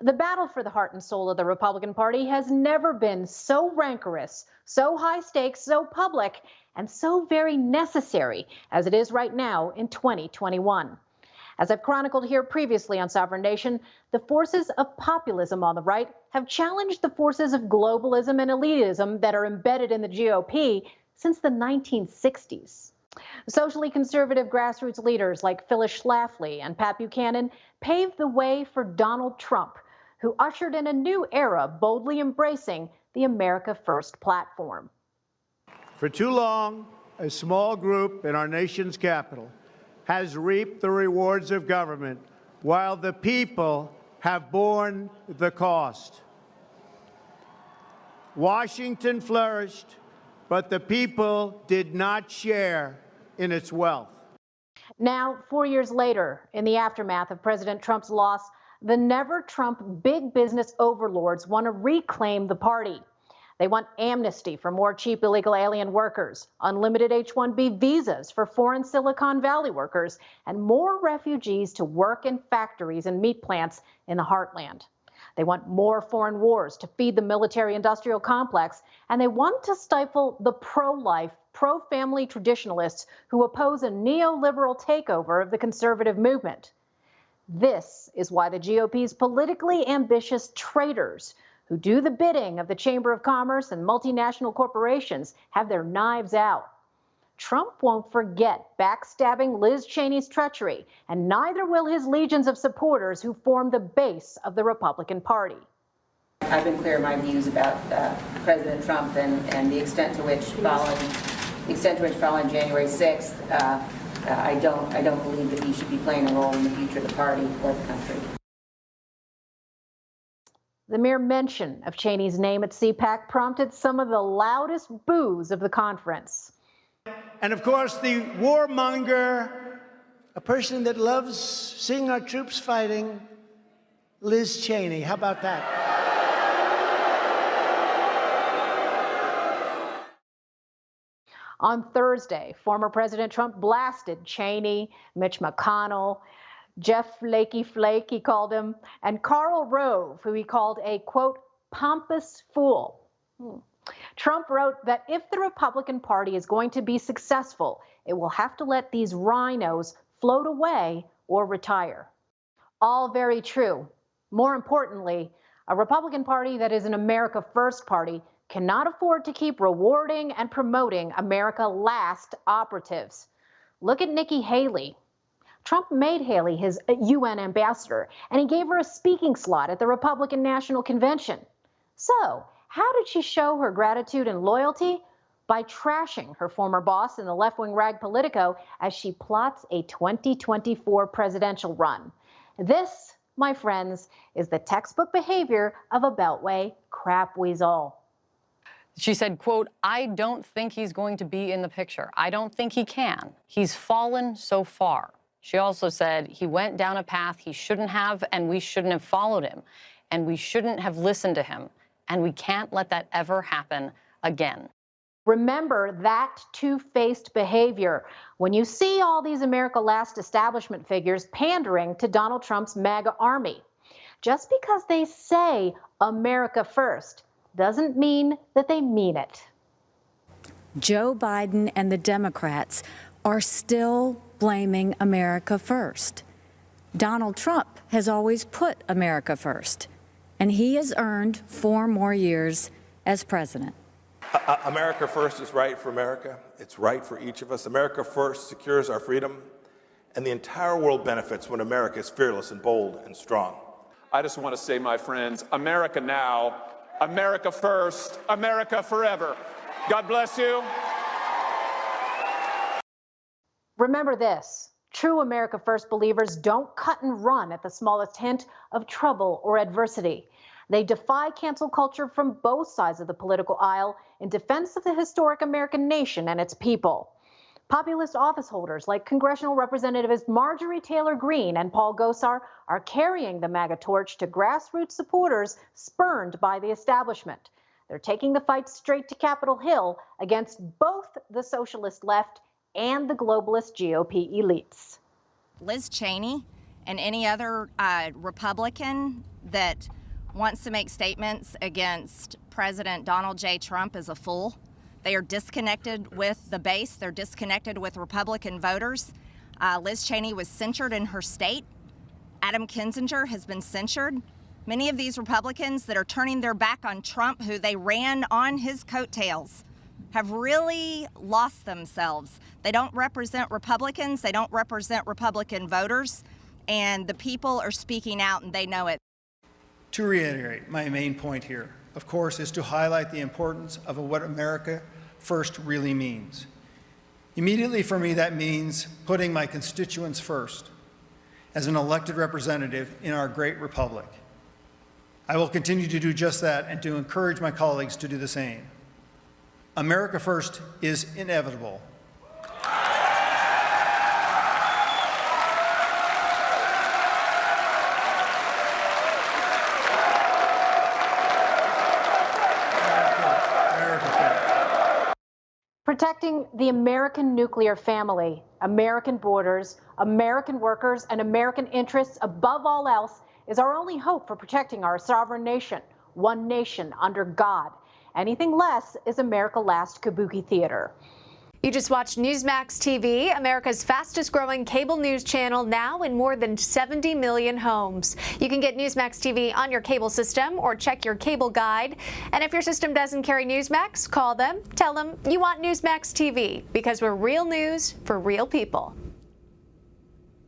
The battle for the heart and soul of the Republican Party has never been so rancorous, so high stakes, so public, and so very necessary as it is right now in 2021. As I've chronicled here previously on Sovereign Nation, the forces of populism on the right have challenged the forces of globalism and elitism that are embedded in the GOP since the 1960s. Socially conservative grassroots leaders like Phyllis Schlafly and Pat Buchanan paved the way for Donald Trump, who ushered in a new era boldly embracing the America First platform. For too long, a small group in our nation's capital has reaped the rewards of government while the people have borne the cost. Washington flourished, but the people did not share in its wealth. Now, 4 years later, in the aftermath of President Trump's loss, the never-Trump big business overlords want to reclaim the party. They want amnesty for more cheap illegal alien workers, unlimited H-1B visas for foreign Silicon Valley workers, and more refugees to work in factories and meat plants in the heartland. They want more foreign wars to feed the military-industrial complex, and they want to stifle the pro-life, pro-family traditionalists who oppose a neoliberal takeover of the conservative movement. This is why the GOP's politically ambitious traitors who do the bidding of the Chamber of Commerce and multinational corporations have their knives out. Trump won't forget backstabbing Liz Cheney's treachery, and neither will his legions of supporters who form the base of the Republican Party. I've been clear in my views about President Trump and the extent to which following January 6th, I don't believe that he should be playing a role in the future of the party or the country. The mere mention of Cheney's name at CPAC prompted some of the loudest boos of the conference. And of course, the warmonger, a person that loves seeing our troops fighting, Liz Cheney. How about that? On Thursday, former President Trump blasted Cheney, Mitch McConnell, Jeff Flakey Flake, he called him, and Karl Rove, who he called a, quote, pompous fool. Trump wrote that if the Republican Party is going to be successful, it will have to let these RINOs float away or retire. All very true. More importantly, a Republican Party that is an America First party cannot afford to keep rewarding and promoting America Last operatives. Look at Nikki Haley. Trump made Haley his UN ambassador, and he gave her a speaking slot at the Republican National Convention. So, how did she show her gratitude and loyalty? By trashing her former boss in the left-wing rag Politico as she plots a 2024 presidential run. This, my friends, is the textbook behavior of a Beltway crap weasel. She said, quote, I don't think he's going to be in the picture. I don't think he can. He's fallen so far. She also said he went down a path he shouldn't have, and we shouldn't have followed him, and we shouldn't have listened to him, and we can't let that ever happen again. Remember that two-faced behavior when you see all these America Last establishment figures pandering to Donald Trump's MAGA army. Just because they say America First doesn't mean that they mean it. Joe Biden and the Democrats are still blaming America first. Donald Trump has always put America first, and he has earned 4 more years as president. America first is right for America. It's right for each of us. America first secures our freedom, and the entire world benefits when America is fearless and bold and strong. I just want to say, my friends, America now, America first, America forever. God bless you. Remember this, true America First believers don't cut and run at the smallest hint of trouble or adversity. They defy cancel culture from both sides of the political aisle in defense of the historic American nation and its people. Populist office holders like congressional representatives Marjorie Taylor Greene and Paul Gosar are carrying the MAGA torch to grassroots supporters spurned by the establishment. They're taking the fight straight to Capitol Hill against both the socialist left and the globalist GOP elites. Liz Cheney and any other Republican that wants to make statements against President Donald J. Trump is a fool. They are disconnected with the base. They're disconnected with Republican voters. Liz Cheney was censured in her state. Adam Kinzinger has been censured. Many of these Republicans that are turning their back on Trump, who they ran on his coattails, have really lost themselves. They don't represent Republicans. They don't represent Republican voters. And the people are speaking out, and they know it. To reiterate, my main point here, of course, is to highlight the importance of what America First really means. Immediately for me, that means putting my constituents first as an elected representative in our great republic. I will continue to do just that and to encourage my colleagues to do the same. America First is inevitable. Protecting the American nuclear family, American borders, American workers, and American interests above all else is our only hope for protecting our sovereign nation, one nation under God. Anything less is America Last Kabuki Theater. You just watched Newsmax TV, America's fastest growing cable news channel, now in more than 70 million homes. You can get Newsmax TV on your cable system or check your cable guide. And if your system doesn't carry Newsmax, call them, tell them you want Newsmax TV, because we're real news for real people.